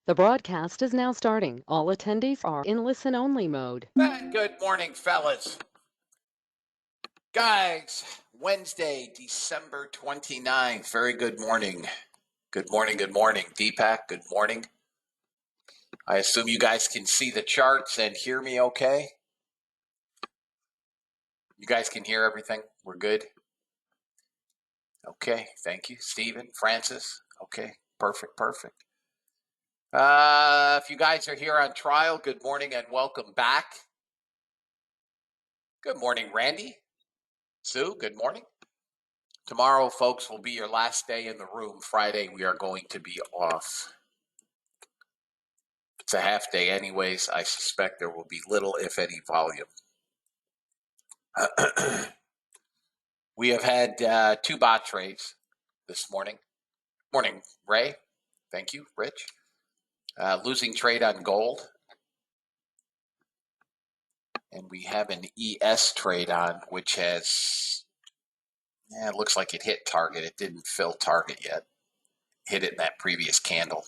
The broadcast is now starting. All attendees are in listen-only mode. Good morning, fellas. Guys, Wednesday, December 29th. Very good morning. Good morning, good morning. Deepak, good morning. I assume you guys can see the charts and hear me okay? You guys can hear everything? We're good? Okay, thank you. Stephen, Francis, okay, perfect. If you guys are here on trial, good morning and welcome back. Good morning, Randy. Sue, good morning. Tomorrow, folks, will be your last day in the room. Friday, we are going to be off. It's a half day anyways. I suspect there will be little, if any, volume. We have had two bot trades this morning. Morning, Ray. Thank you, Rich. Losing trade on gold. And we have an ES trade on, which has, it looks like it hit target. It didn't fill target yet. Hit it in that previous candle.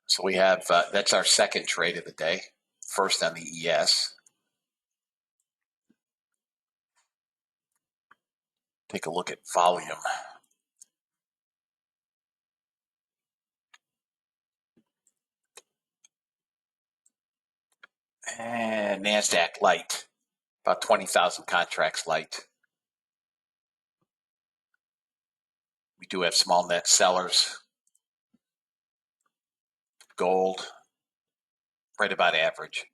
So we have, that's our second trade of the day. First on the ES. Take a look at volume. And NASDAQ light, about 20,000 contracts light. We do have small net sellers. Gold, right about average.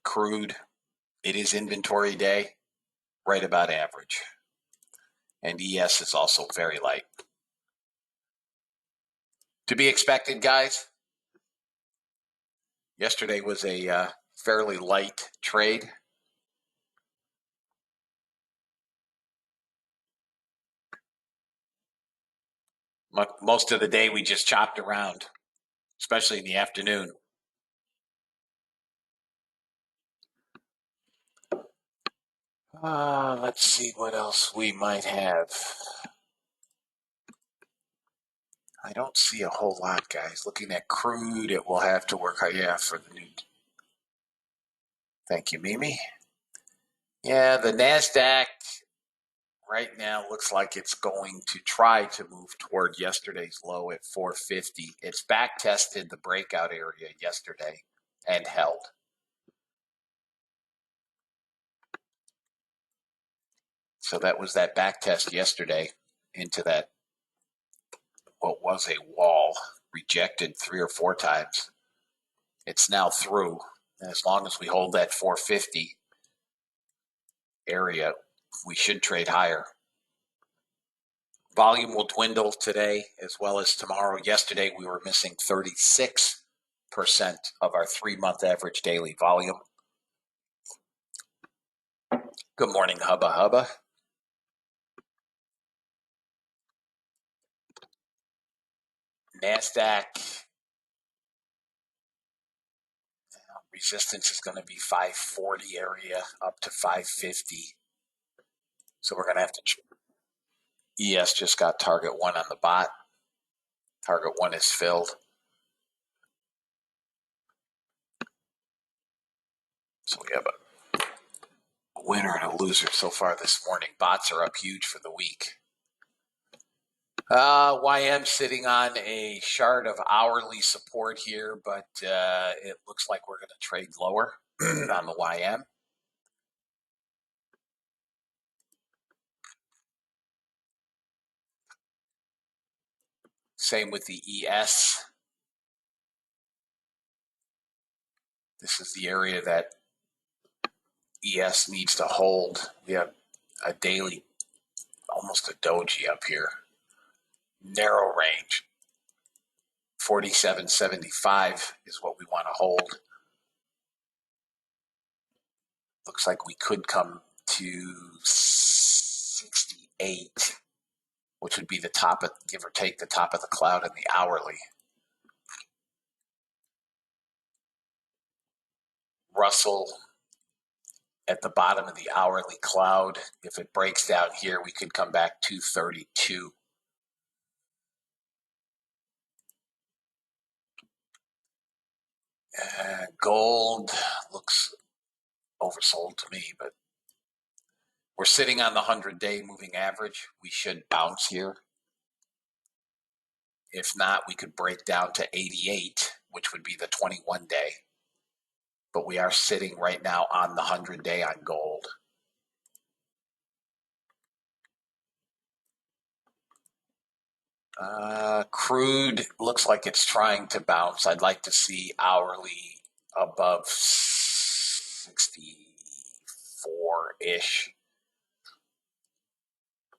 Crude, it is inventory day, right about average. And ES is also very light. To be expected, guys. Yesterday was a fairly light trade. Most of the day we just chopped around, especially in the afternoon. Let's see what else we might have. I don't see a whole lot, guys. Looking at crude, it will have to work. Yeah, for the new. Thank you, Mimi. Yeah, the NASDAQ right now looks like it's going to try to move toward yesterday's low at 450. It's back tested the breakout area yesterday and held. So that was that back test yesterday into that, what was a wall, rejected 3 or 4 times. It's now through. And as long as we hold that 450 area, we should trade higher. Volume will dwindle today as well as tomorrow. Yesterday, we were missing 36% of our 3-month average daily volume. Good morning, Hubba Hubba. NASDAQ resistance is going to be 540 area up to 550. So we're going to have to. ES just got target 1 on the bot. Target 1 is filled. So we have a winner and a loser so far this morning. Bots are up huge for the week. YM sitting on a shard of hourly support here, but it looks like we're going to trade lower on the YM. Same with the ES. This is the area that ES needs to hold. We have a daily, almost a doji up here. Narrow range. 47.75 is what we want to hold. Looks like we could come to 68, which would be the top of, give or take, the top of the cloud in the hourly. Russell at the bottom of the hourly cloud. If it breaks down here, we could come back 232. Gold looks oversold to me, but we're sitting on the 100-day moving average. We should bounce here. If not, we could break down to 88, which would be the 21-day. But we are sitting right now on the 100-day on gold. Crude looks like it's trying to bounce. I'd like to see hourly above 64-ish.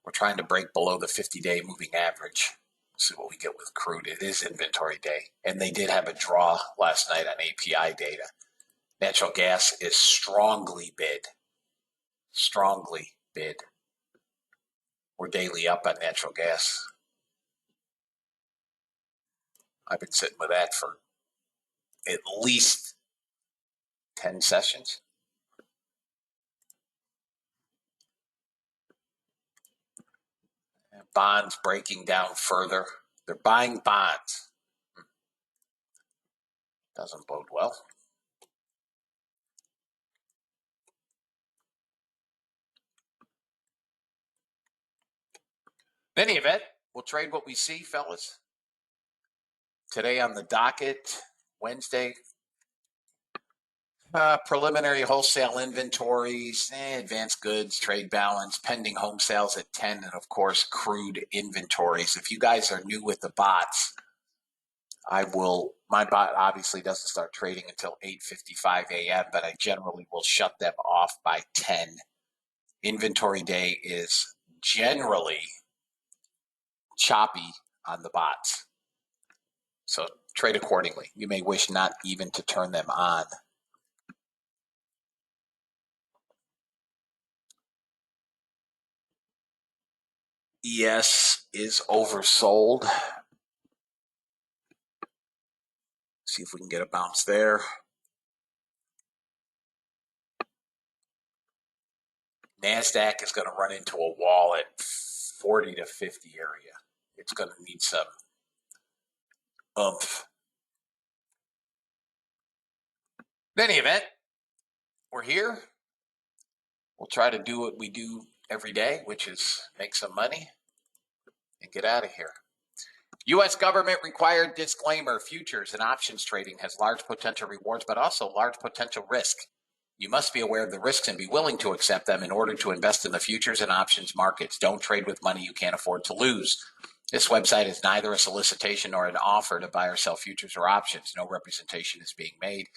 We're trying to break below the 50-day moving average. See what we get with crude. It is inventory day, and they did have a draw last night on API data. Natural gas is strongly bid. Strongly bid. We're daily up on natural gas. I've been sitting with that for at least 10 sessions. Bonds breaking down further. They're buying bonds. Doesn't bode well. In any event, we'll trade what we see, fellas. Today on the docket, Wednesday, preliminary wholesale inventories, advanced goods, trade balance, pending home sales at 10, and of course, crude inventories. If you guys are new with the bots, my bot obviously doesn't start trading until 8:55 a.m., but I generally will shut them off by 10. Inventory day is generally choppy on the bots. So trade accordingly. You may wish not even to turn them on. ES is oversold. See if we can get a bounce there. NASDAQ is going to run into a wall at 40 to 50 area. It's going to need some oomph. In any event, we're here. We'll try to do what we do every day, which is make some money and get out of here. U.S. government required disclaimer: futures and options trading has large potential rewards, but also large potential risk. You must be aware of the risks and be willing to accept them in order to invest in the futures and options markets. Don't trade with money you can't afford to lose. This website is neither a solicitation nor an offer to buy or sell futures or options. No representation is being made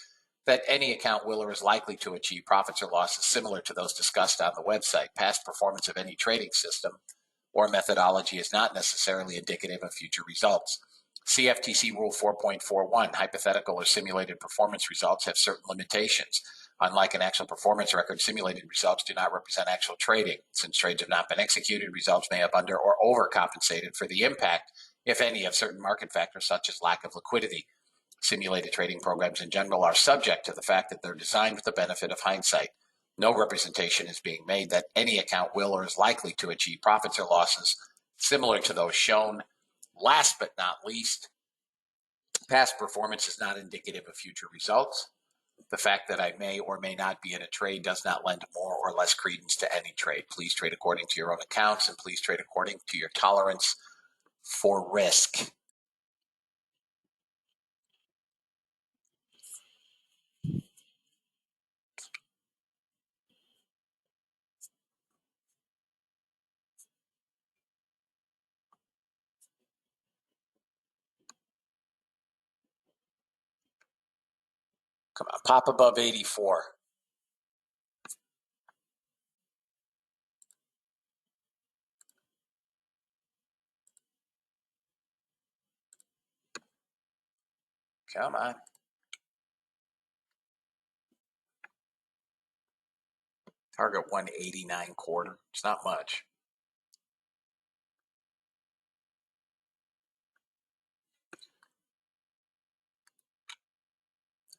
that any account will or is likely to achieve profits or losses similar to those discussed on the website. Past performance of any trading system or methodology is not necessarily indicative of future results. CFTC Rule 4.41, hypothetical or simulated performance results have certain limitations. Unlike an actual performance record, simulated results do not represent actual trading. Since trades have not been executed, results may have under or overcompensated for the impact, if any, of certain market factors such as lack of liquidity. Simulated trading programs in general are subject to the fact that they're designed with the benefit of hindsight. No representation is being made that any account will or is likely to achieve profits or losses similar to those shown. Last but not least, past performance is not indicative of future results. The fact that I may or may not be in a trade does not lend more or less credence to any trade. Please trade according to your own accounts, and please trade according to your tolerance for risk. Come on, pop above 84. Come on. Target 189.25. It's not much.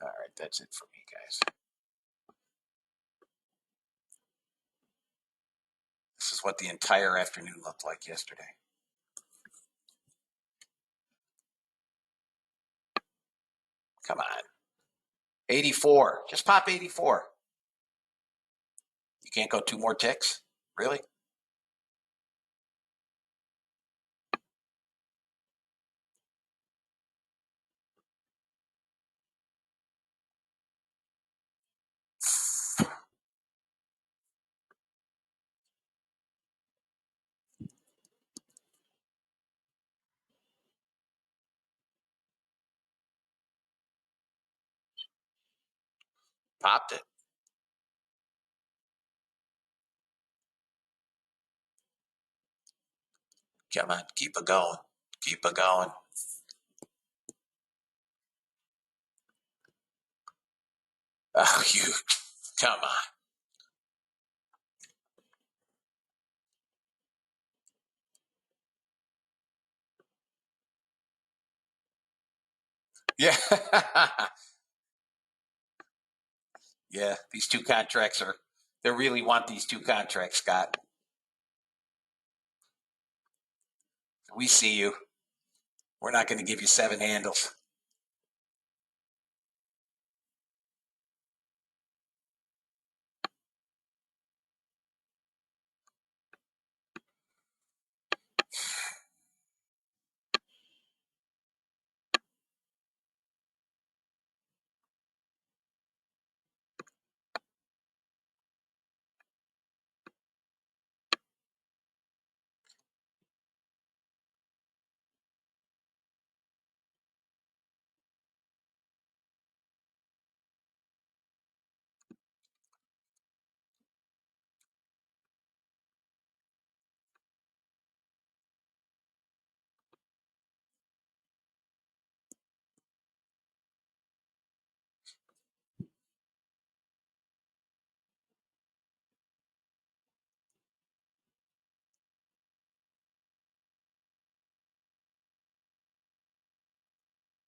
All right, that's it for me, guys. what the entire afternoon looked like yesterday. Come on. 84. Just pop 84. You can't go 2 more ticks? Really? Popped it. Come on. Keep it going. Keep it going. Oh, you. Come on. Yeah. Yeah. These 2 contracts are, they really want these 2 contracts, Scott. We see you. We're not going to give you 7 handles.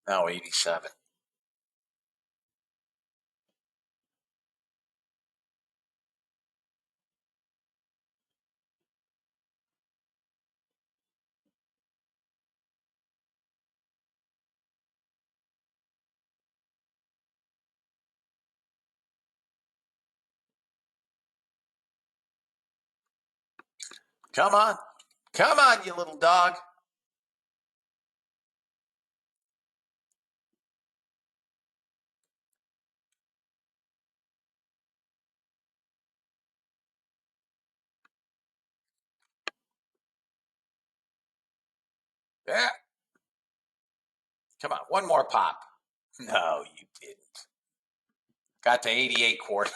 Now 87. Come on. Come on, you little dog. Yeah. Come on. One more pop. No, you didn't. Got to 88 quart.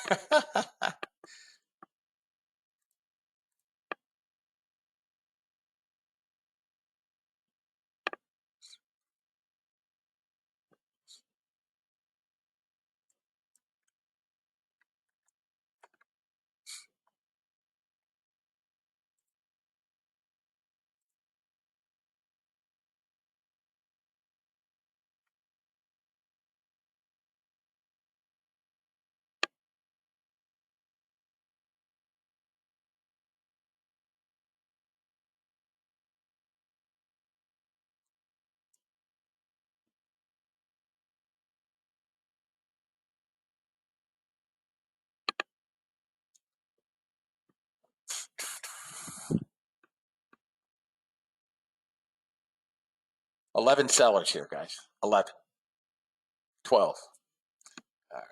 11 sellers here, guys. 11. 12. All right.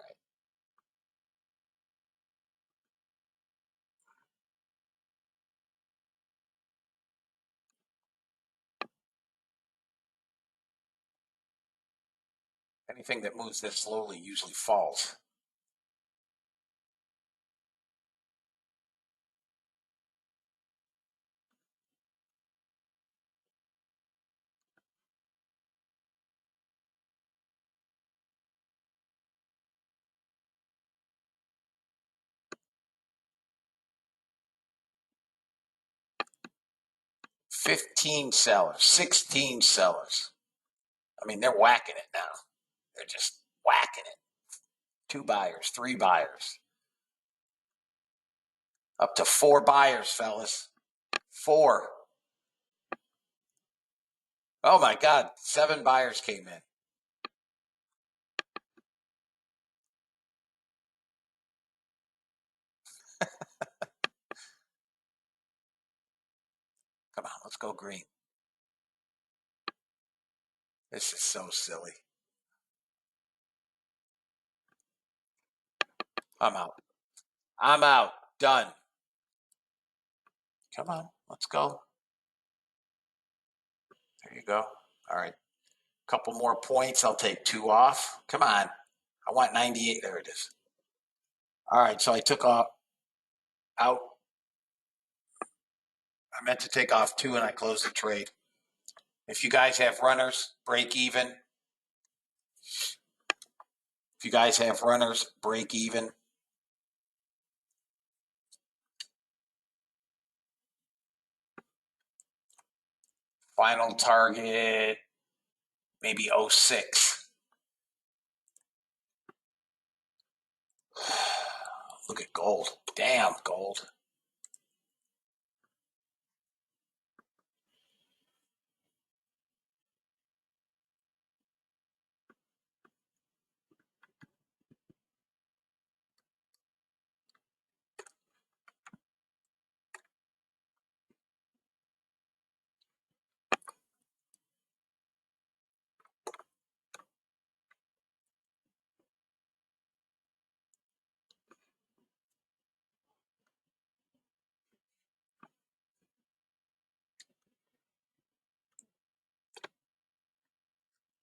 Anything that moves this slowly usually falls. $15 sellers, 16 sellers. I mean, they're whacking it now. They're just whacking it. 2 buyers, 3 buyers. Up to 4 buyers, fellas. 4. Oh my God, 7 buyers came in. Come on, let's go green. This is so silly. I'm out. I'm out. Done. Come on, let's go. There you go. All right. Couple more points. I'll take 2 off. Come on. I want 98. There it is. All right. So I took off out. I meant to take off 2 and I closed the trade. If you guys have runners, break even. If you guys have runners, break even. Final target, maybe 06. Look at gold. Damn, gold.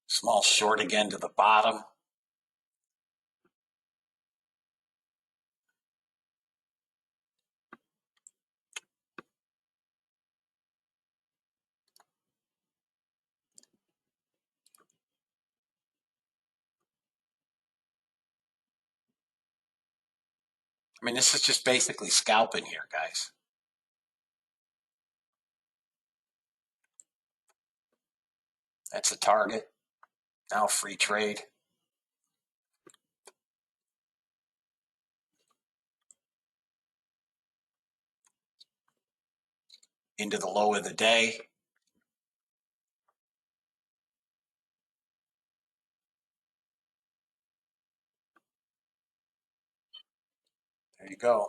Small short again to the bottom. I mean, this is just basically scalping here, guys. That's a target. Now free trade. Into the low of the day. There you go.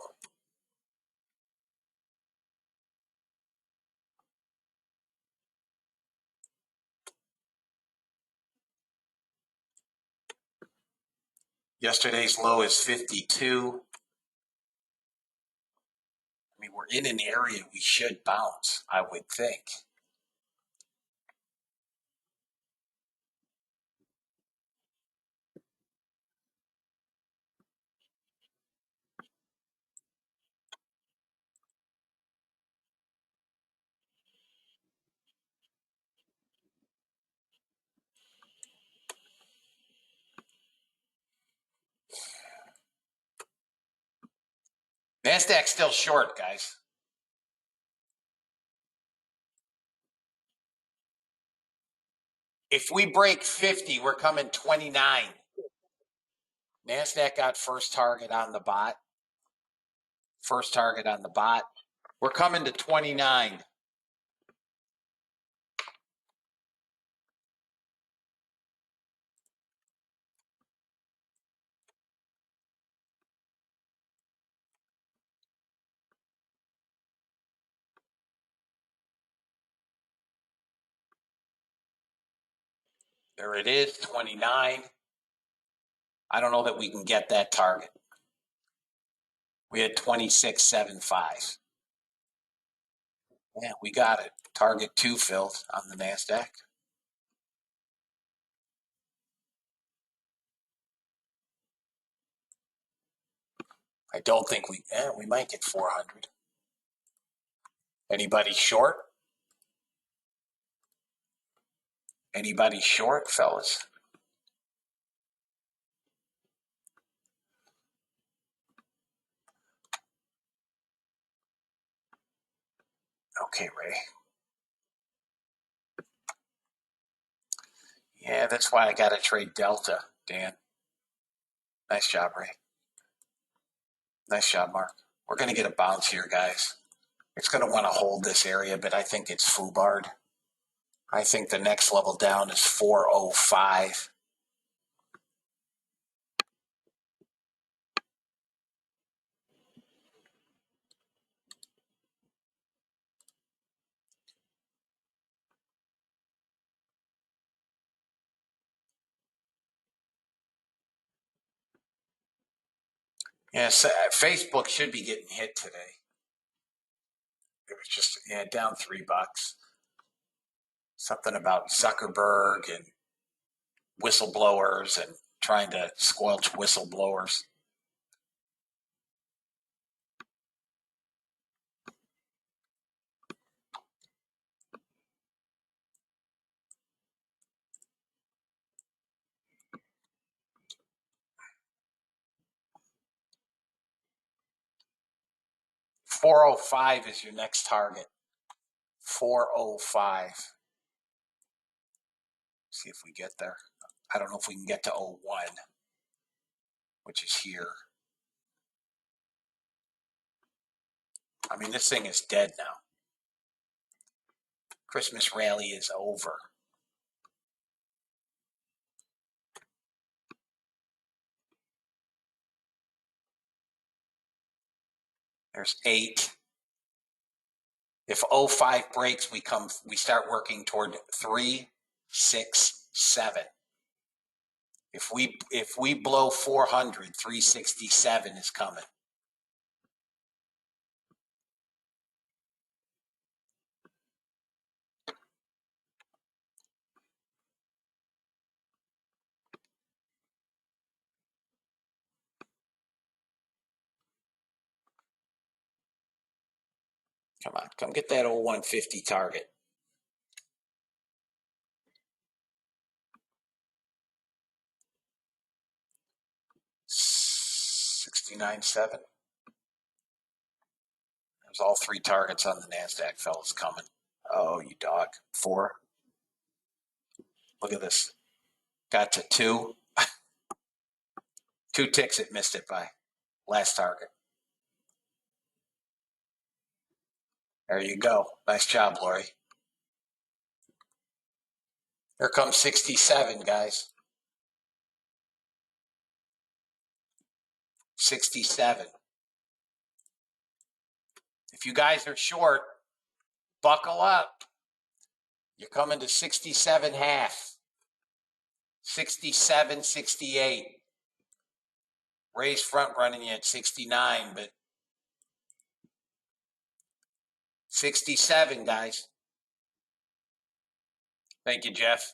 Yesterday's low is 52. I mean, we're in an area we should bounce, I would think. NASDAQ's still short, guys. If we break 50, we're coming 29. NASDAQ got first target on the bot. First target on the bot. We're coming to 29. There it is, 29. I don't know that we can get that target. We had 26.75. Yeah, we got it. Target 2 filled on the NASDAQ. I don't think we might get 400. Anybody short? Anybody short, fellas? Okay, Ray. Yeah, that's why I got to trade Delta, Dan. Nice job, Ray. Nice job, Mark. We're going to get a bounce here, guys. It's going to want to hold this area, but I think it's foobarred. I think the next level down is 405. Yes, Facebook should be getting hit today. It was just down $3. Something about Zuckerberg and whistleblowers and trying to squelch whistleblowers. $405 is your next target. 405. See if we get there. I don't know if we can get to 01, which is here. I mean, this thing is dead now. Christmas rally is over. There's 8. If 05 breaks, we start working toward 3, 6, 7. If we blow 400, 367 is coming. Come on, come get that 0150 target. $69.7. There's all 3 targets on the NASDAQ, fellas, coming. Oh, you dog. 4. Look at this. Got to 2. 2 ticks it missed it by. Last target. There you go. Nice job, Lori. Here comes 67, guys. 67. If you guys are short, buckle up. You're coming to 67 half. 67, 68. Ray's front running you at 69, but 67, guys. Thank you, Jeff.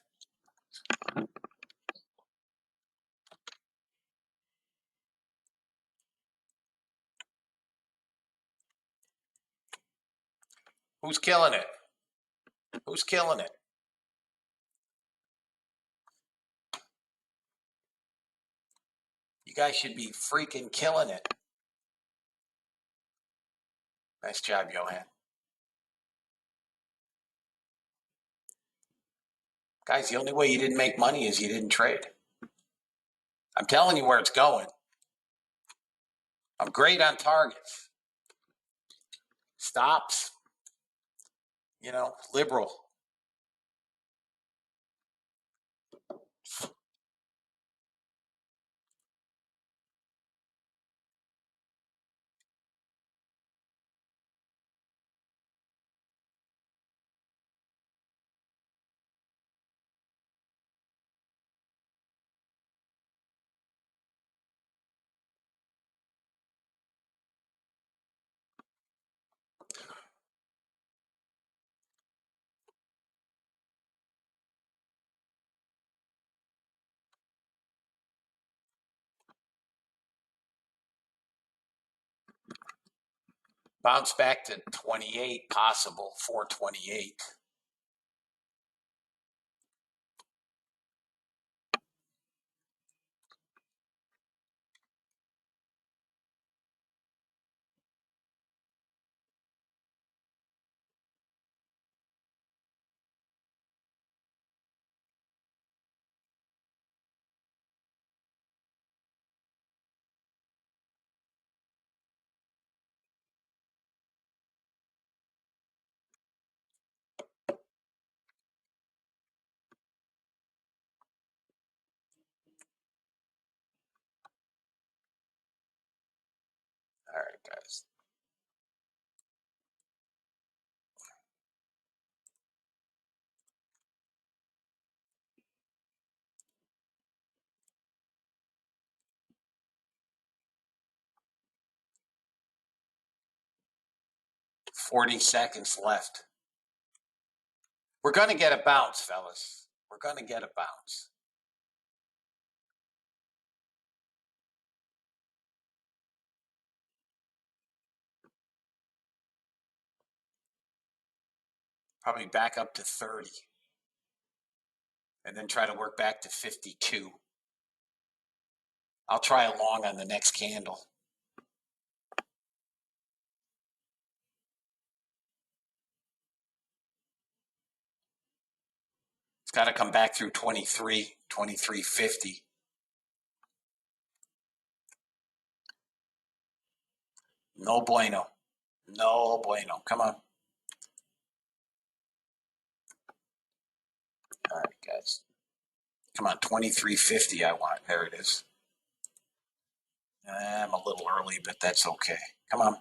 Who's killing it? Who's killing it? You guys should be freaking killing it. Nice job, Johan. Guys, the only way you didn't make money is you didn't trade. I'm telling you where it's going. I'm great on targets. Stops. Liberal. Bounce back to 28, possible 428. guys. $40 left. We're going to get a bounce, fellas. We're going to get a bounce. Probably back up to 30. And then try to work back to 52. I'll try a long on the next candle. It's got to come back through 23, 23.50. No bueno. No bueno. Come on. All right, guys. Come on, 23.50 I want. There it is. I'm a little early, but that's okay. Come on.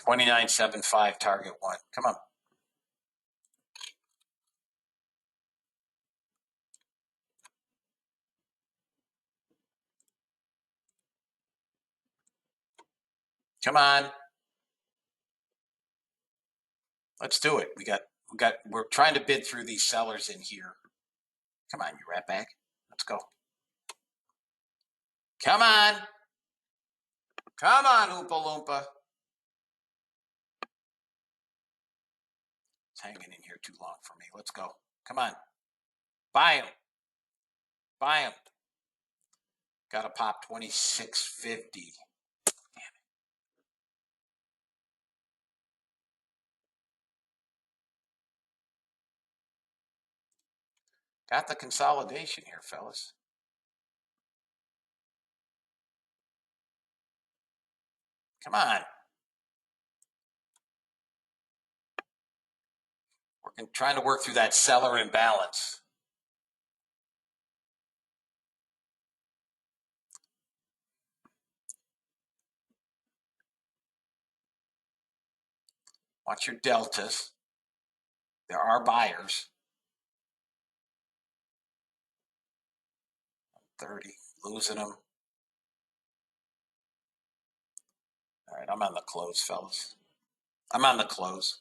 $29.75 target one. Come on. Come on. Let's do it. We're trying to bid through these sellers in here. Come on, you rat bag. Let's go. Come on. Come on, Oompa Loompa. It's hanging in here too long for me. Let's go. Come on. Buy him. Buy him. Got to pop 26.50. Got the consolidation here, fellas. Come on. We're trying to work through that seller imbalance. Watch your deltas. There are buyers. 30, losing them. All right, I'm on the close, fellas. I'm on the close.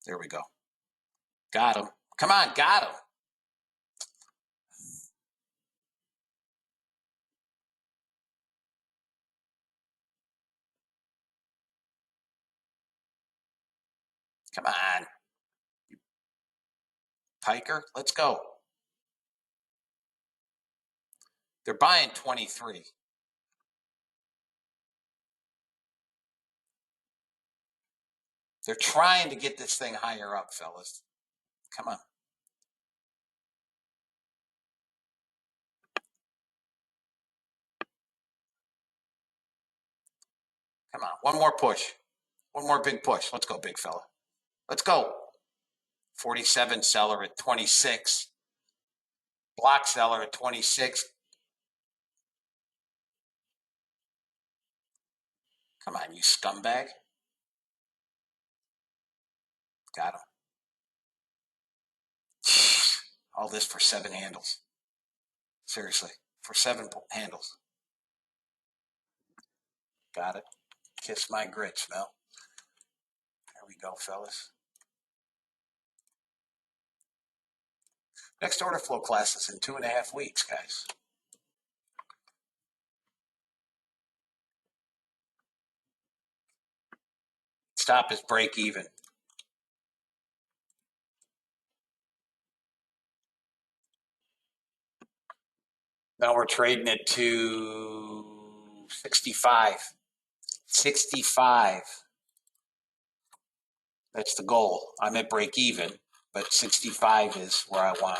There we go. Got him. Come on, got him. Come on. Piker, let's go. They're buying 23. They're trying to get this thing higher up, fellas. Come on. Come on. One more push. One more big push. Let's go, big fella. Let's go. 47 seller at 26. Block seller at 26. Come on, you scumbag. Got him. All this for 7 handles. Seriously, for 7 handles. Got it. Kiss my grits, Mel. There we go, fellas. Next order flow class is in 2.5 weeks, guys. Stop is break even. Now we're trading it to 65. 65. That's the goal. I'm at break even, but 65 is where I want.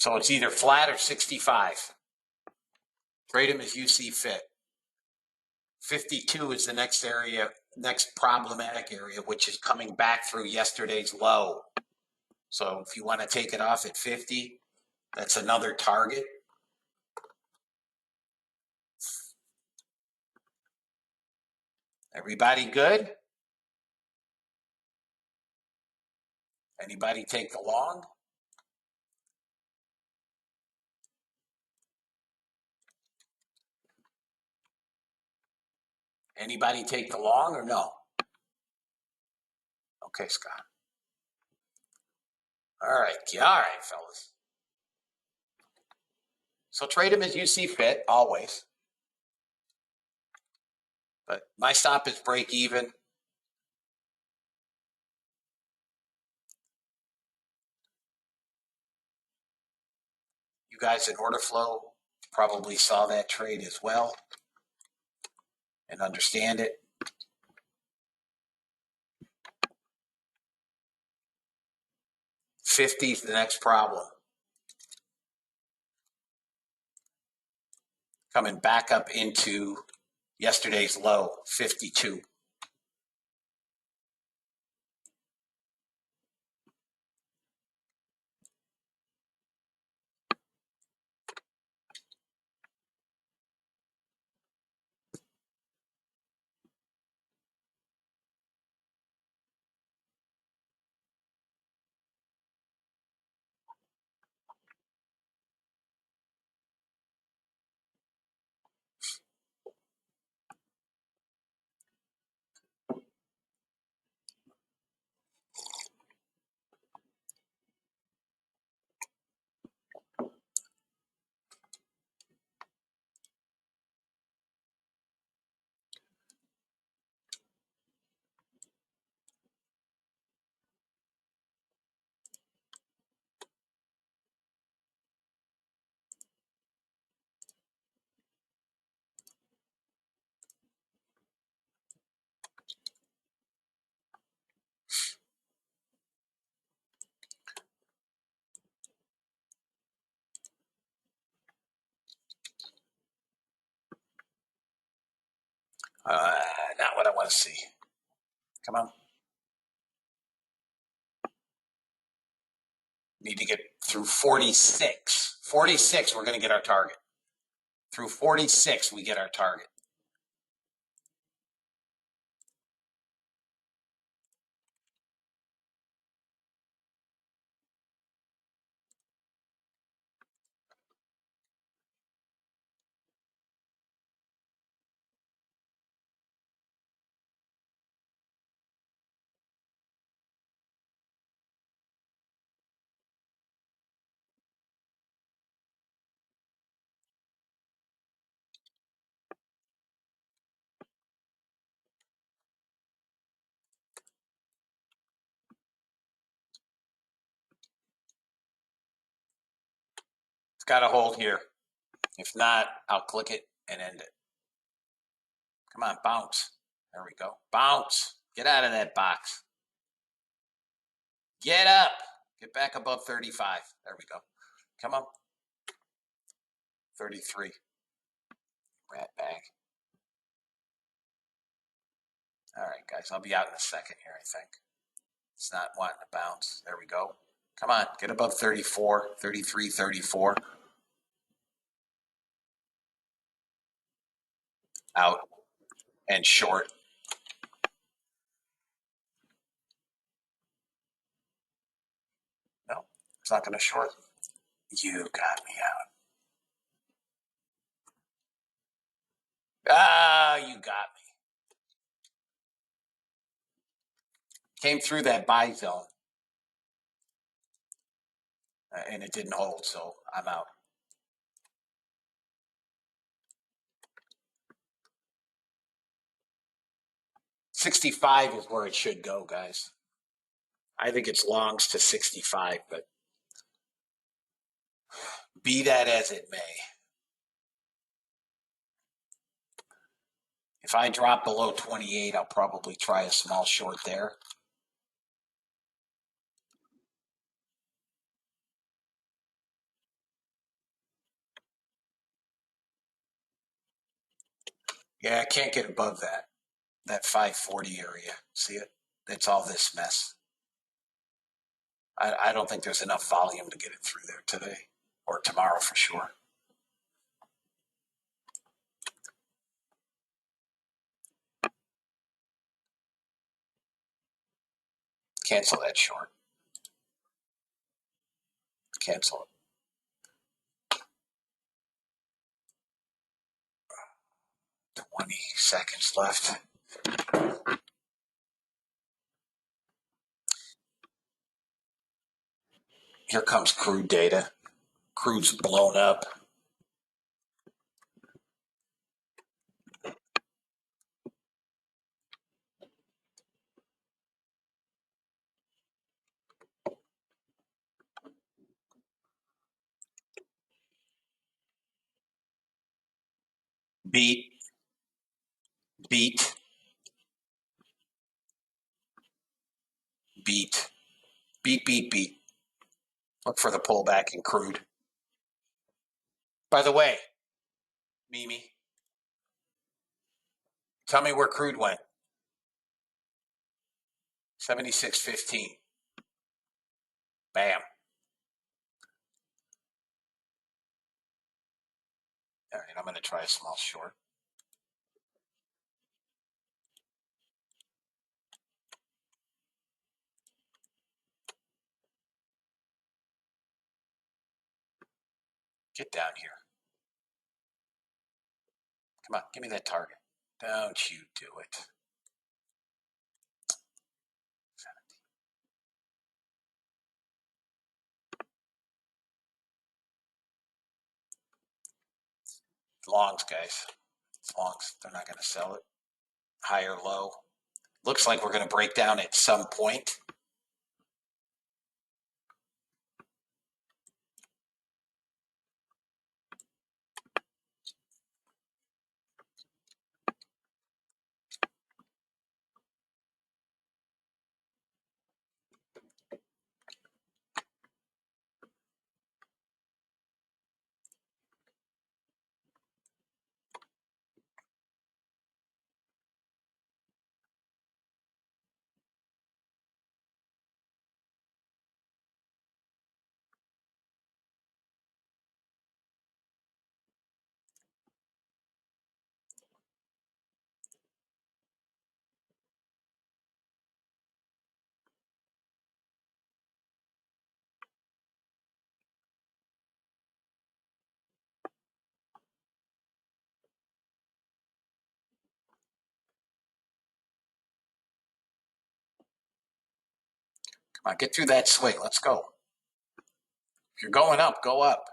So it's either flat or 65. Trade them as you see fit. 52 is the next area, next problematic area, which is coming back through yesterday's low. So if you want to take it off at 50, that's another target. Everybody good? Anybody take the long? Anybody take the long or no? Okay, Scott. All right, fellas. So trade them as you see fit, always. But my stop is break even. You guys in order flow probably saw that trade as well and understand it. 50 is the next problem. Coming back up into yesterday's low, 52. Not what I want to see. Come on. Need to get through 46. 46, we're going to get our target. Through 46, we get our target. It's got to hold here. If not, I'll click it and end it. Come on, bounce. There we go. Bounce. Get out of that box. Get up. Get back above 35. There we go. Come on. 33. Rat bag. All right, guys. I'll be out in a second here, I think. It's not wanting to bounce. There we go. Come on. Get above 34, 33, 34. Out and short. No, it's not going to short. You got me out. Ah, you got me. Came through that buy zone. And it didn't hold, so I'm out. $65 is where it should go, guys. I think it's longs to 65, but be that as it may. If I drop below 28, I'll probably try a small short there. Yeah, I can't get above that 540 area. See it? It's all this mess. I don't think there's enough volume to get it through there today or tomorrow for sure. Cancel that short. Cancel it. 20 seconds left. Here comes crude data. Crude's blown up. Beat, beat, beat, beat, beat, beat. Look for the pullback in crude. By the way, Mimi, tell me where crude went. 76.15. Bam. All right, I'm going to try a small short. Get down here. Come on, give me that target. Don't you do it. Longs, guys. It's longs. They're not going to sell it. High or low. Looks like we're going to break down at some point. Come on, get through that swing. Let's go. If you're going up, go up.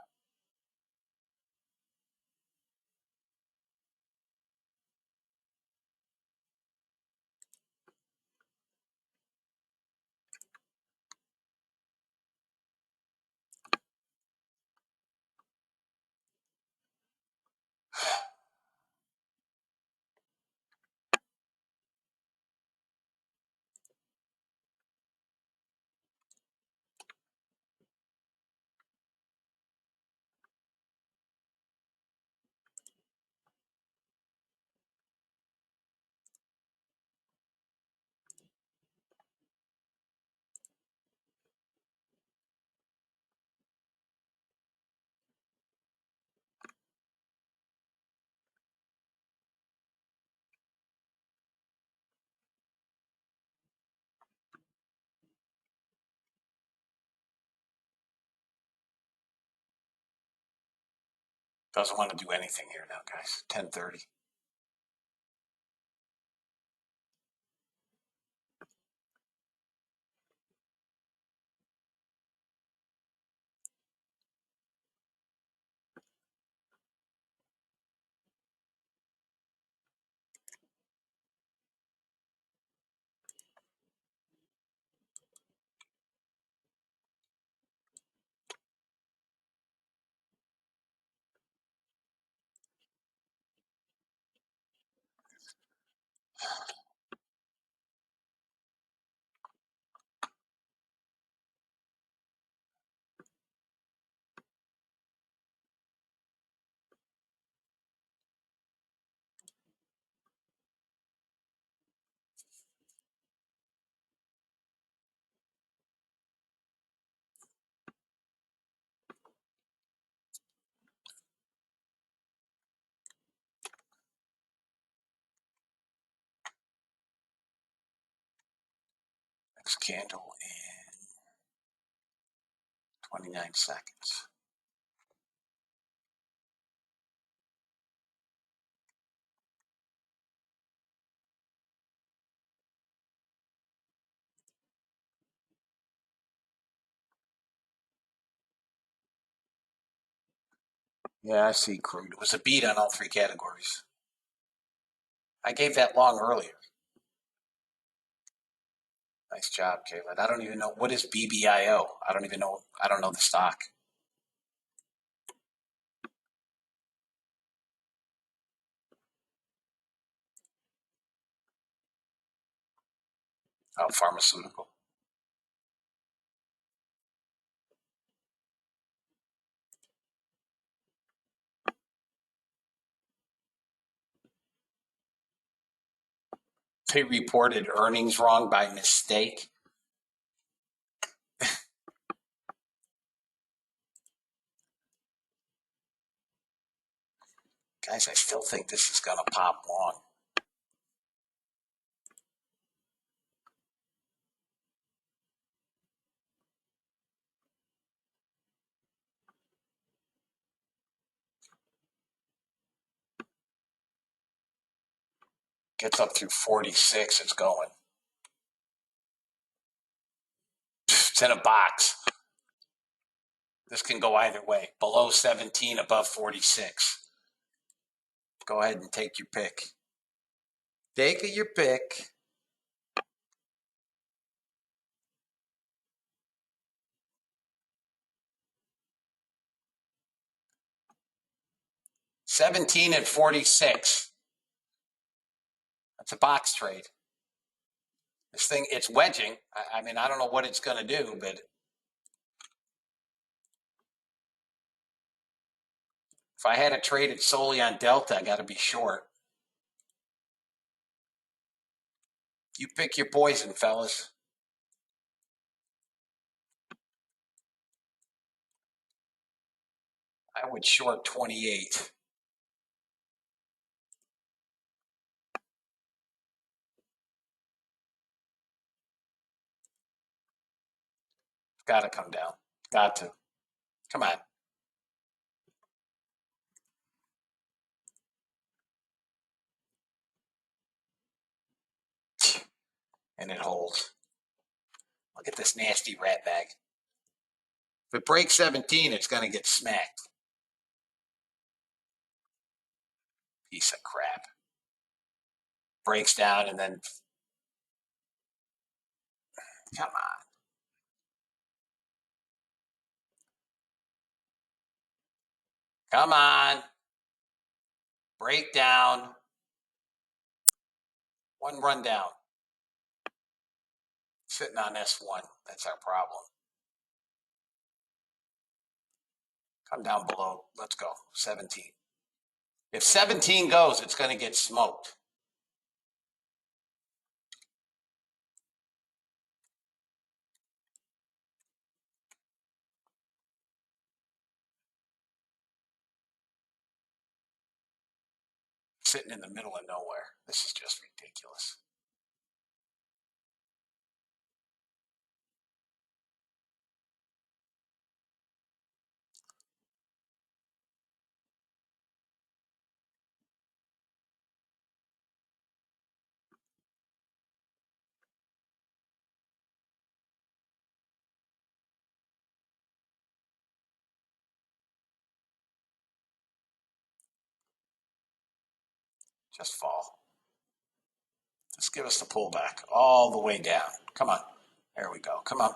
Doesn't want to do anything here now, guys. 10:30. Next candle in 29 seconds. Yeah, I see crude. It was a beat on all three categories. I gave that long earlier. Nice job, Caitlin. I don't even know what is BBIO. I don't even know. I don't know the stock. Oh, pharmaceutical. They reported earnings wrong by mistake. Guys, I still think this is going to pop long. Gets up through 46, it's going. It's in a box. This can go either way. Below 17, above 46. Go ahead and take your pick. Take your pick. $17 and 46. That's a box trade. This thing, it's wedging. I mean, I don't know what it's going to do, but if I had to trade it solely on Delta, I got to be short. You pick your poison, fellas. I would short 28. Got to come down. Got to. Come on. And it holds. Look at this nasty rat bag. If it breaks 17, it's going to get smacked. Piece of crap. Breaks down and then. Come on. Come on. Breakdown. One rundown. Sitting on S1. That's our problem. Come down below. Let's go. 17. If 17 goes, it's going to get smoked. Sitting in the middle of nowhere. This is just ridiculous. Just fall. Just give us the pullback all the way down. Come on. There we go. Come on.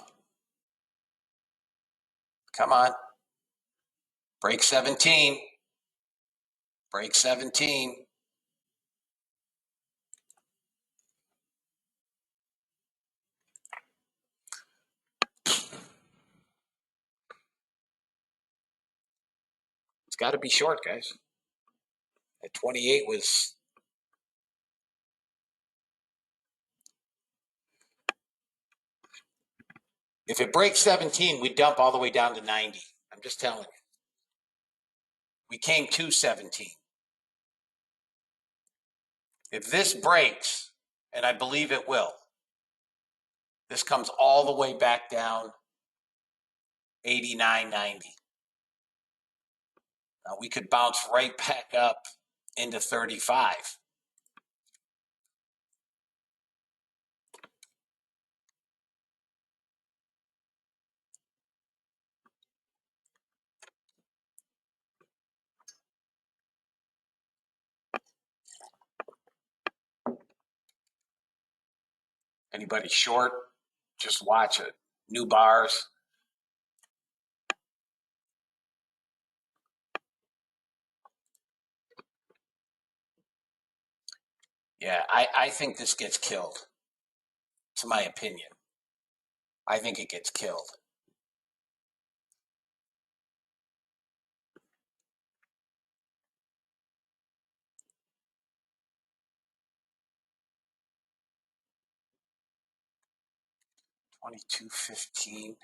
Come on. Break 17. Break 17. It's got to be short, guys. At 28 was. If it breaks 17, we dump all the way down to 90. I'm just telling you. We came to 17. If this breaks, and I believe it will, This comes all the way back down 89.90. Now we could bounce right back up into 35. Anybody short, just watch it. New bars. Yeah, I think this gets killed. To my opinion. I think it gets killed. $22.15.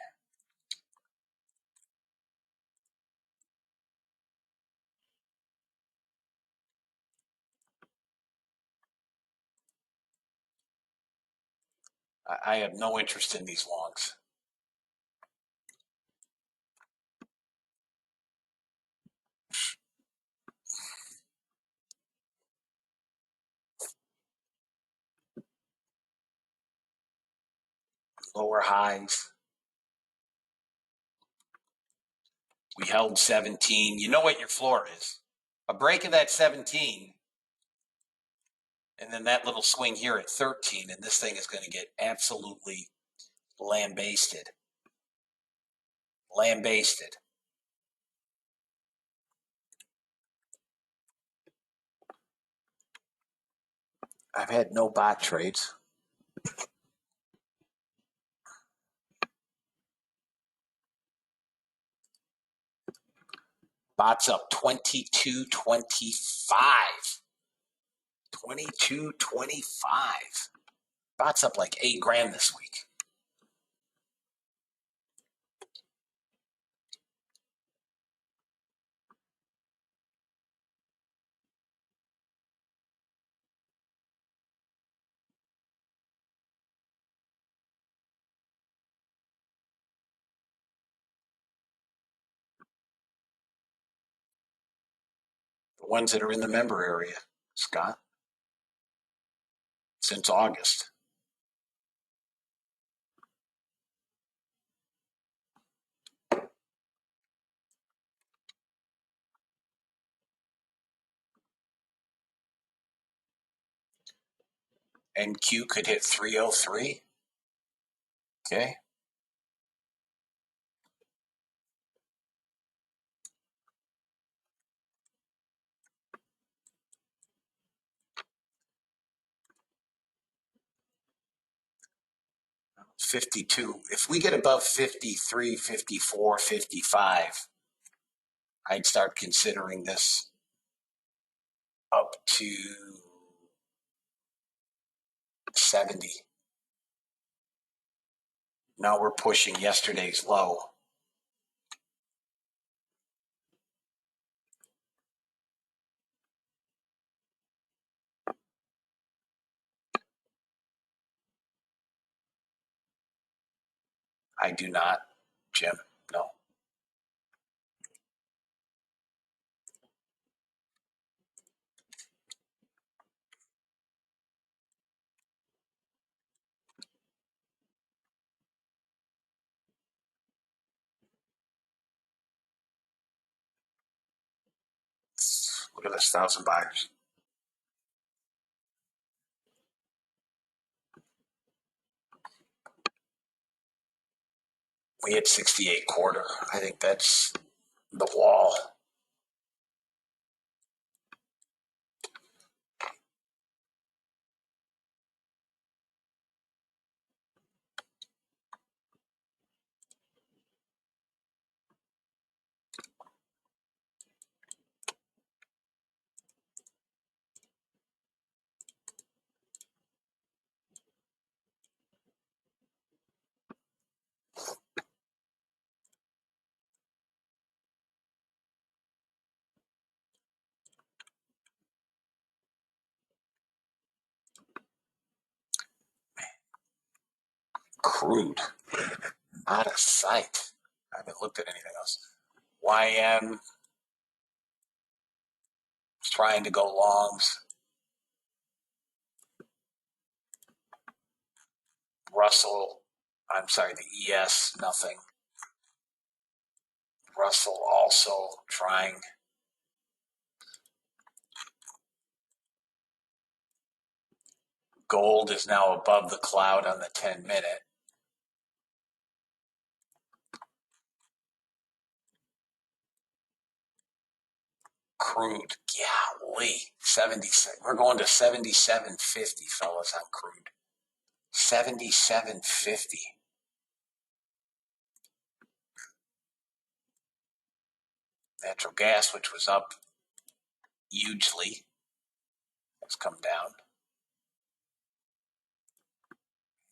I have no interest in these longs. Lower highs. We held 17. You know what your floor is. A break of that 17, and then that little swing here at 13, and this thing is going to get absolutely lambasted. Lambasted. I've had no bot trades. Bot's up 22.25. 22.25. Bot's up like $8,000 this week. The ones that are in the member area, Scott, since August. NQ could hit 303. Okay. $52. If we get above 53, 54, 55, I'd start considering this up to 70. Now we're pushing yesterday's low. I do not, Jim. No. Look at this 1,000 buyers. We hit 68 quarter. I think that's the wall. Crude. Out of sight. I haven't looked at anything else. YM trying to go longs. Russell, I'm sorry, the ES, nothing. Russell also trying. Gold is now above the cloud on the 10-minute. Crude, golly, 77. We're going to 77.50, fellas, on crude. 77.50. Natural gas, which was up hugely, has come down.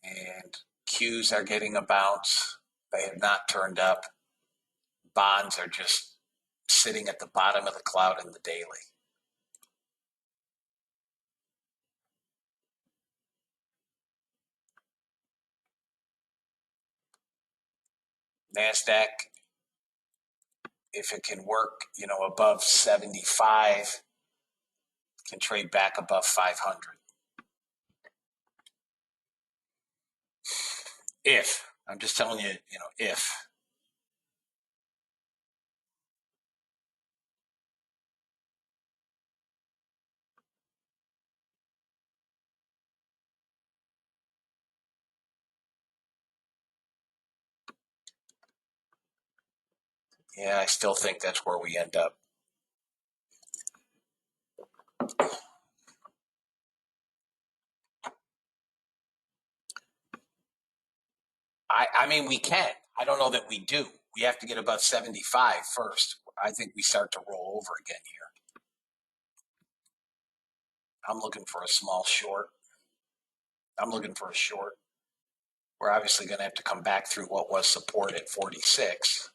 And Qs are getting a bounce. They have not turned up. Bonds are just sitting at the bottom of the cloud in the daily. NASDAQ, if it can work, above 75, can trade back above 500. If, I'm just telling you, if. Yeah, I still think that's where we end up. I mean, we can. I don't know that we do. We have to get above 75 first. I think we start to roll over again here. I'm looking for a small short. I'm looking for a short. We're obviously going to have to come back through what was support at 46.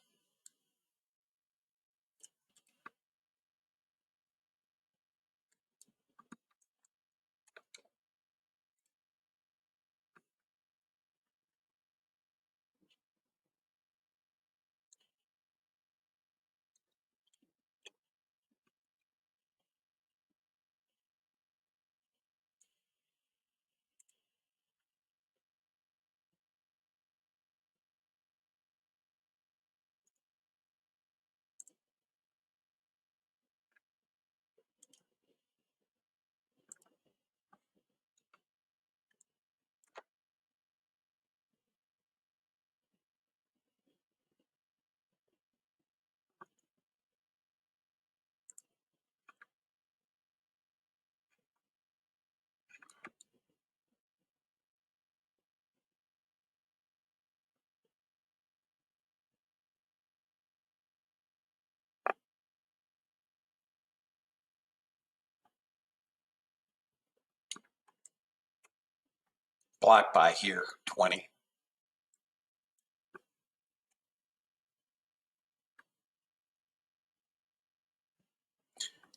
Block by here, 20.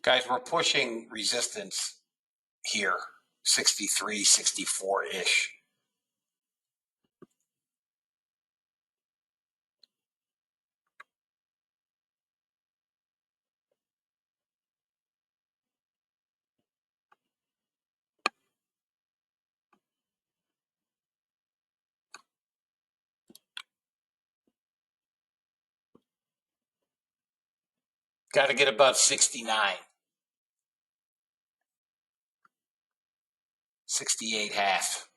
Guys, we're pushing resistance here, 63, 64-ish. Got to get above 69. 68 half.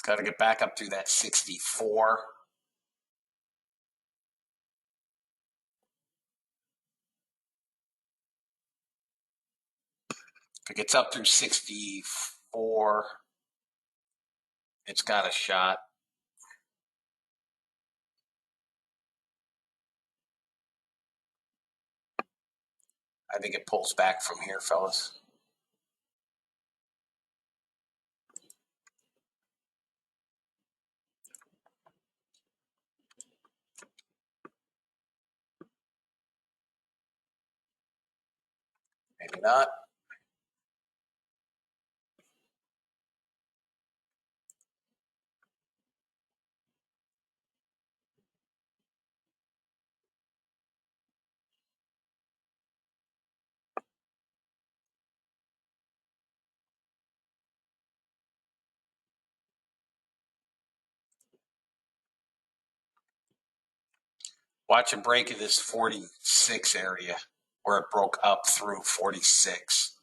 Got to get back up through that 64. If it gets up through 64, it's got a shot. I think it pulls back from here, fellas. Maybe not. Watch a break of this 46 area where it broke up through 46.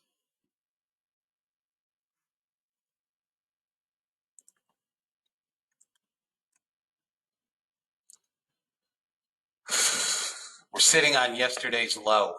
We're sitting on yesterday's low.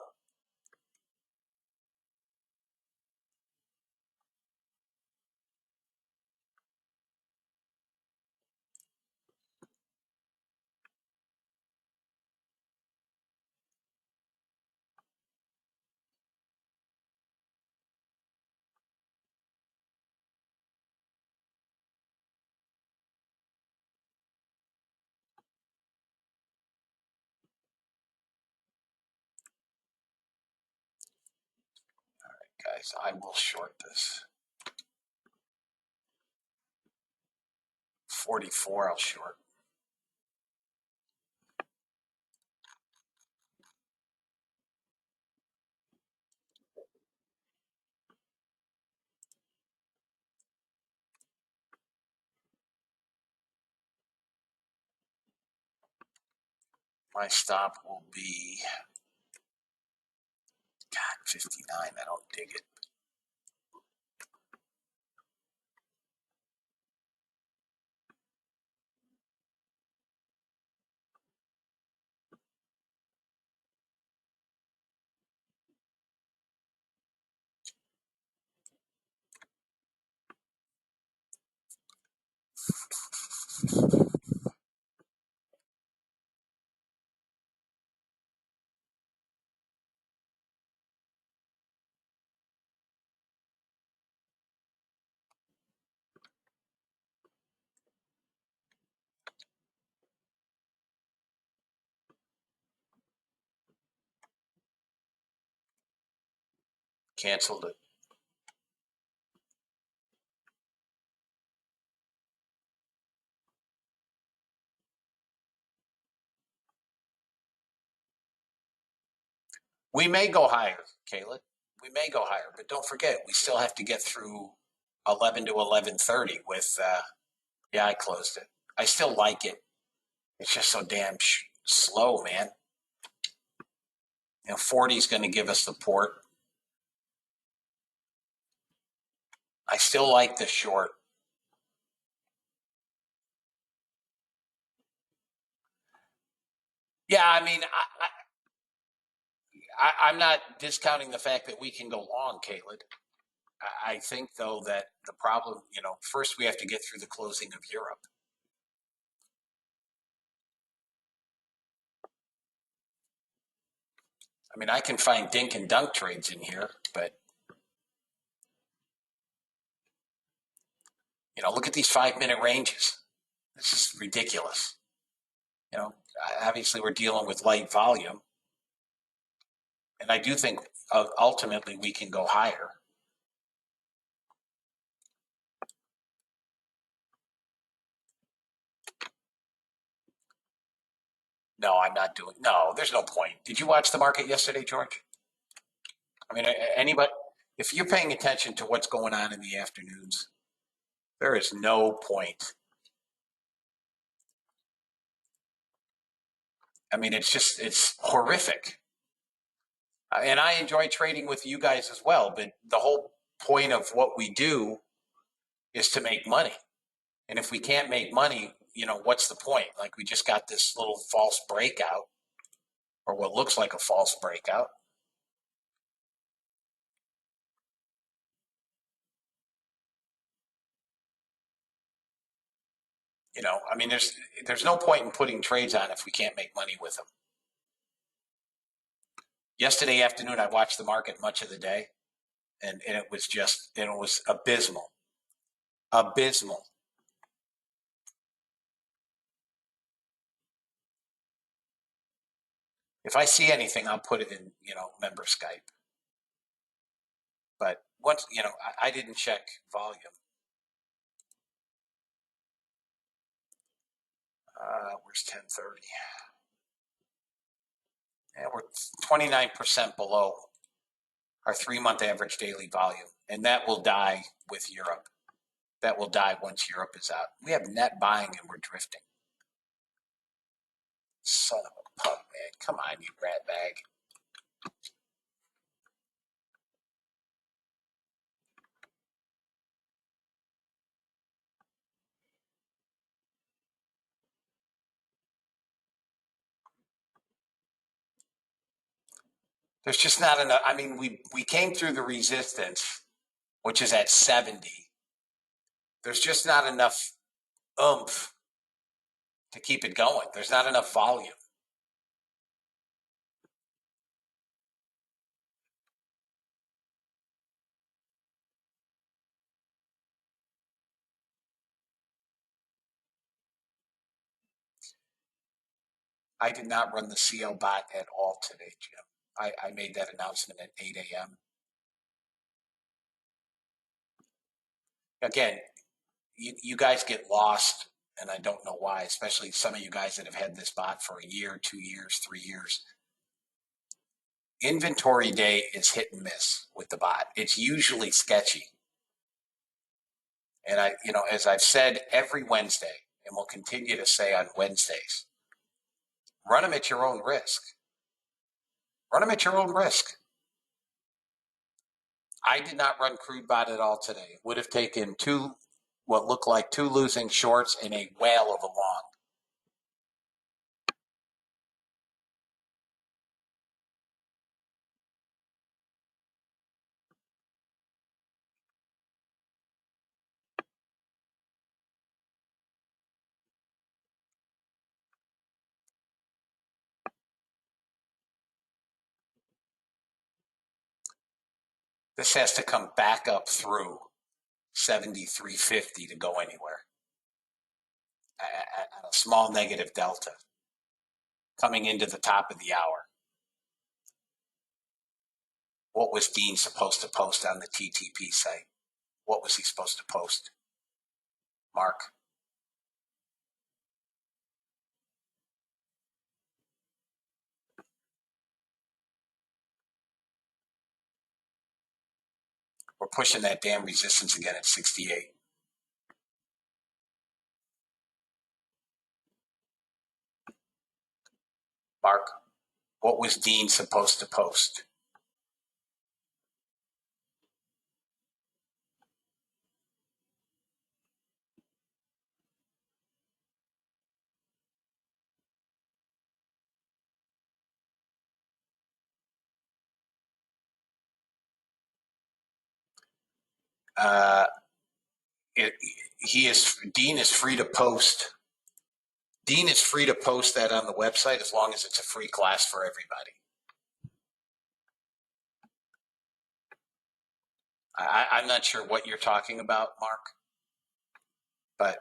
Guys, I will short this. 44, I'll short. My stop will be, God, 59. I don't dig it. Canceled it. We may go higher, Caleb. We may go higher, but don't forget, we still have to get through 11 to 11:30 with, yeah, I closed it. I still like it. It's just so damn slow, man. 40 is going to give us support. I still like the short. Yeah, I mean, I'm not discounting the fact that we can go long, Caleb. I think, though, that the problem, first we have to get through the closing of Europe. I mean, I can find dink and dunk trades in here, but, look at these 5-minute ranges. This is ridiculous. Obviously we're dealing with light volume. And I do think ultimately we can go higher. No, I'm not doing. No, there's no point. Did you watch the market yesterday, George? I mean, anybody, if you're paying attention to what's going on in the afternoons, there is no point. I mean, it's horrific. And I enjoy trading with you guys as well, but the whole point of what we do is to make money. And if we can't make money, what's the point? Like, we just got this little false breakout, or what looks like a false breakout. I mean, there's no point in putting trades on if we can't make money with them. Yesterday afternoon, I watched the market much of the day, and it was abysmal. Abysmal. If I see anything, I'll put it in, member Skype. But once, I didn't check volume. Where's 1030? Yeah, we're 29% below our 3-month average daily volume, and that will die with Europe. That will die once Europe is out. We have net buying and we're drifting. Son of a pug, man. Come on, you rat bag. There's just not enough. I mean, we came through the resistance, which is at 70. There's just not enough oomph to keep it going. There's not enough volume. I did not run the CL bot at all today, Jim. I made that announcement at 8 a.m. Again, you guys get lost, and I don't know why, especially some of you guys that have had this bot for a year, 2 years, 3 years. Inventory day is hit and miss with the bot. It's usually sketchy. And as I've said every Wednesday, and will continue to say on Wednesdays, run them at your own risk. Run them at your own risk. I did not run CrudeBot at all today. It would have taken what looked like 2 losing shorts and a whale of a long. This has to come back up through 73.50 to go anywhere. At a small negative delta coming into the top of the hour. What was Dean supposed to post on the TTP site? What was he supposed to post? Mark? We're pushing that damn resistance again at 68. Mark, what was Dean supposed to post? Dean is free to post. Dean is free to post that on the website as long as it's a free class for everybody. I'm not sure what you're talking about, Mark, but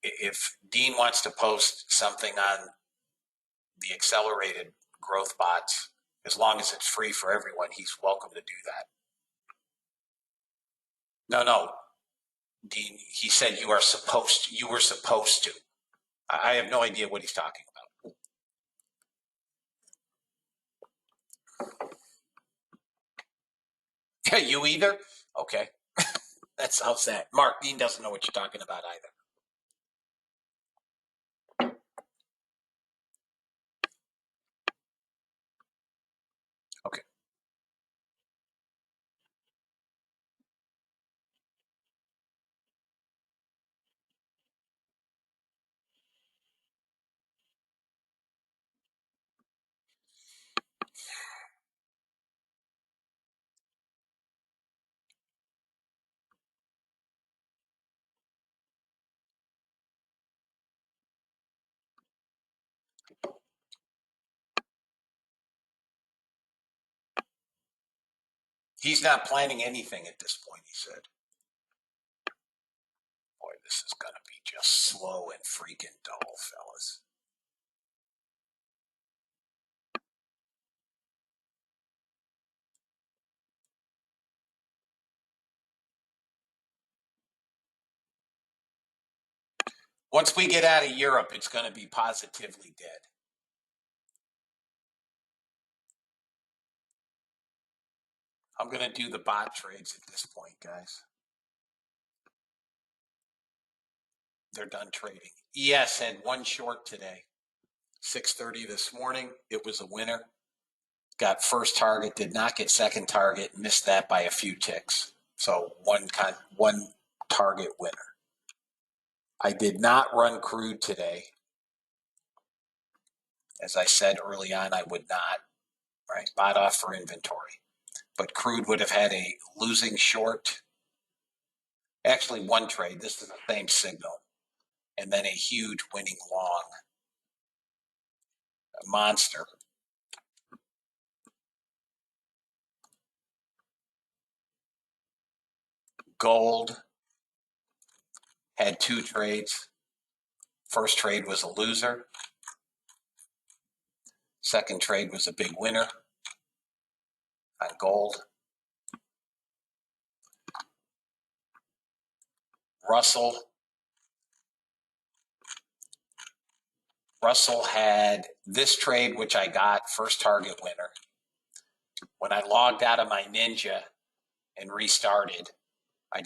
if Dean wants to post something on the accelerated growth bots, as long as it's free for everyone, he's welcome to do that. No, Dean, he said you were supposed to. I have no idea what he's talking about. You either? Okay. That's how sad. Mark, Dean doesn't know what you're talking about either. Okay. He's not planning anything at this point, he said. Boy, this is going to be just slow and freaking dull, fellas. Once we get out of Europe, it's going to be positively dead. I'm going to do the bot trades at this point, guys. They're done trading. ES had one short today. 6:30 this morning. It was a winner. Got first target, did not get second target, missed that by a few ticks. So one target winner. I did not run crude today. As I said early on, I would not. Right, bought off for inventory. But crude would have had a losing short. Actually, one trade. This is the same signal. And then a huge winning long. A monster. Gold had two trades. First trade was a loser. Second trade was a big winner on gold. Russell had this trade, which I got, first target winner. When I logged out of my Ninja and restarted, I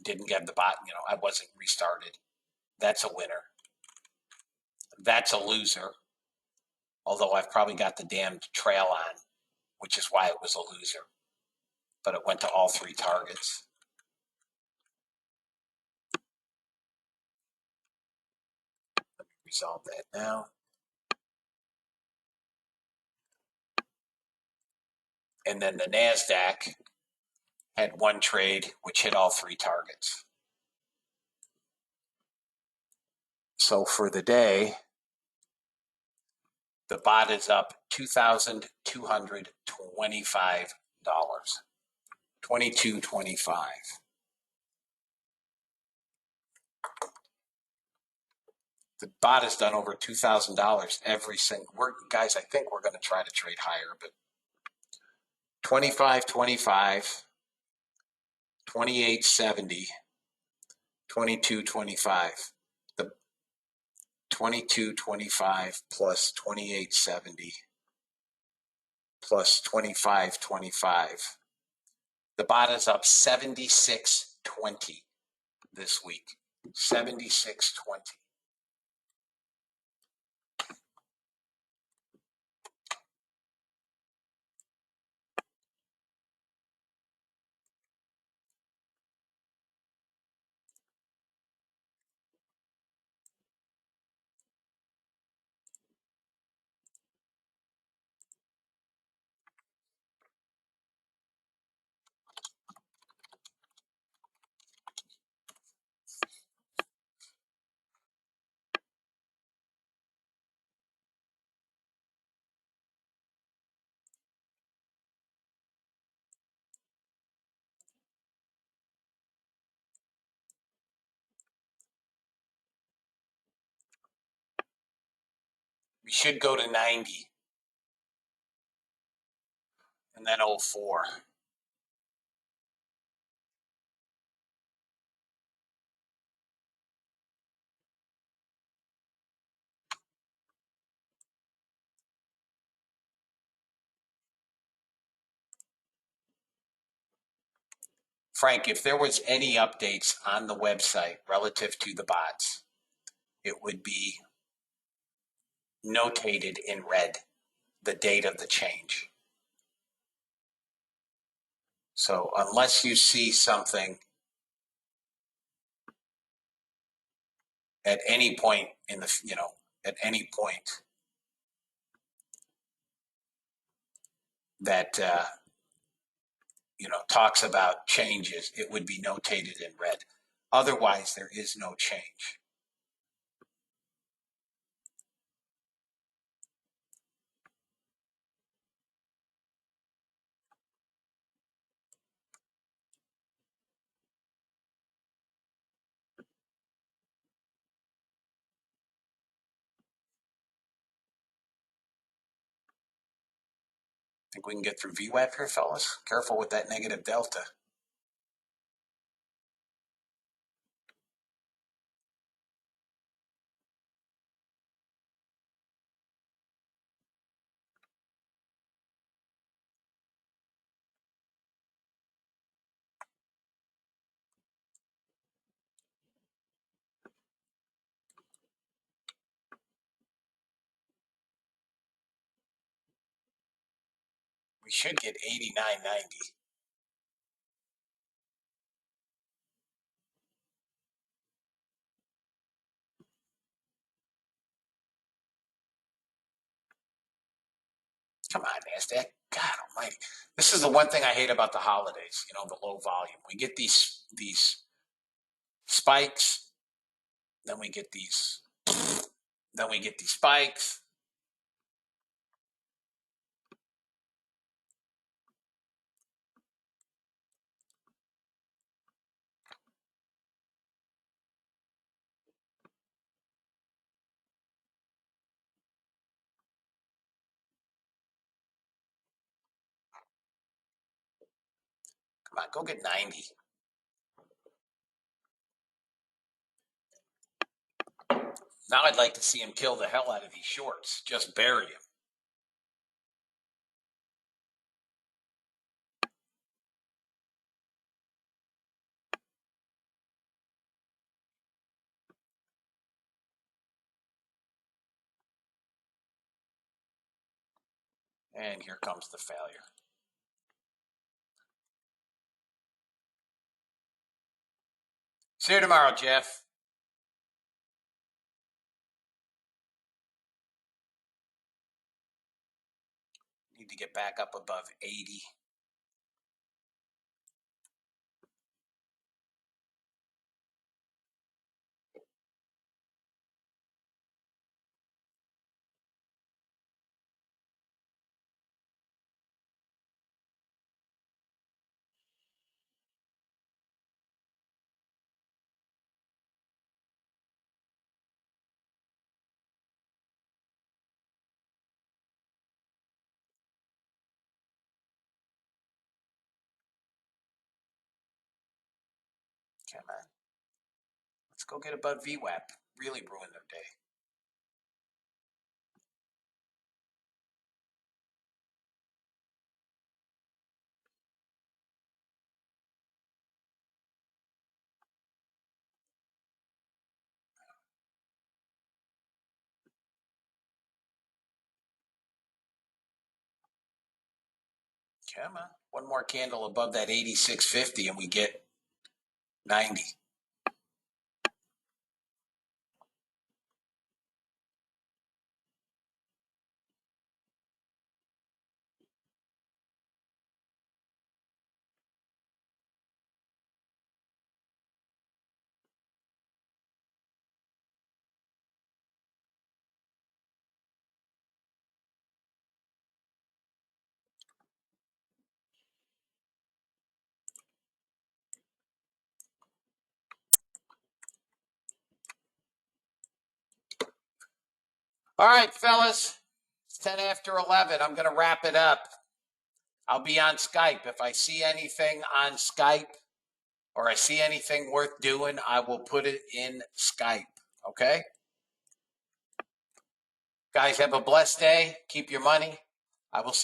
didn't get the bot, I wasn't restarted. That's a winner. That's a loser. Although I've probably got the damned trail on, which is why it was a loser. But it went to all three targets. Let me resolve that now. And then the NASDAQ had one trade, which hit all three targets. So for the day, the bot is up $2,225. $22.25. The bot has done over $2,000 every single. Guys, I think we're going to try to trade higher, but 25.25, 28.70, 22.25. The 22.25 plus 28.70 plus 25.25. The bot is up 76.20 this week. 76.20. We should go to 90 and then 04. Frank, if there was any updates on the website relative to the bots, it would be notated in red, the date of the change. So unless you see something at any point in the, at any point that, talks about changes, it would be notated in red. Otherwise, there is no change. Think we can get through VWAP here, fellas? Careful with that negative delta. We should get 89.90. Come on, NASDAQ. God almighty. This is the one thing I hate about the holidays, the low volume. We get these spikes, then we get these spikes. Come on, go get 90. Now I'd like to see him kill the hell out of these shorts. Just bury him. And here comes the failure. See you tomorrow, Jeff. Need to get back up above 80. Come on. Let's go get above VWAP. Really ruin their day. Come on. One more candle above that 86.50 and we get 90. All right, fellas. It's 10 after 11. I'm going to wrap it up. I'll be on Skype. If I see anything on Skype or I see anything worth doing, I will put it in Skype. Okay? Guys, have a blessed day. Keep your money. I will see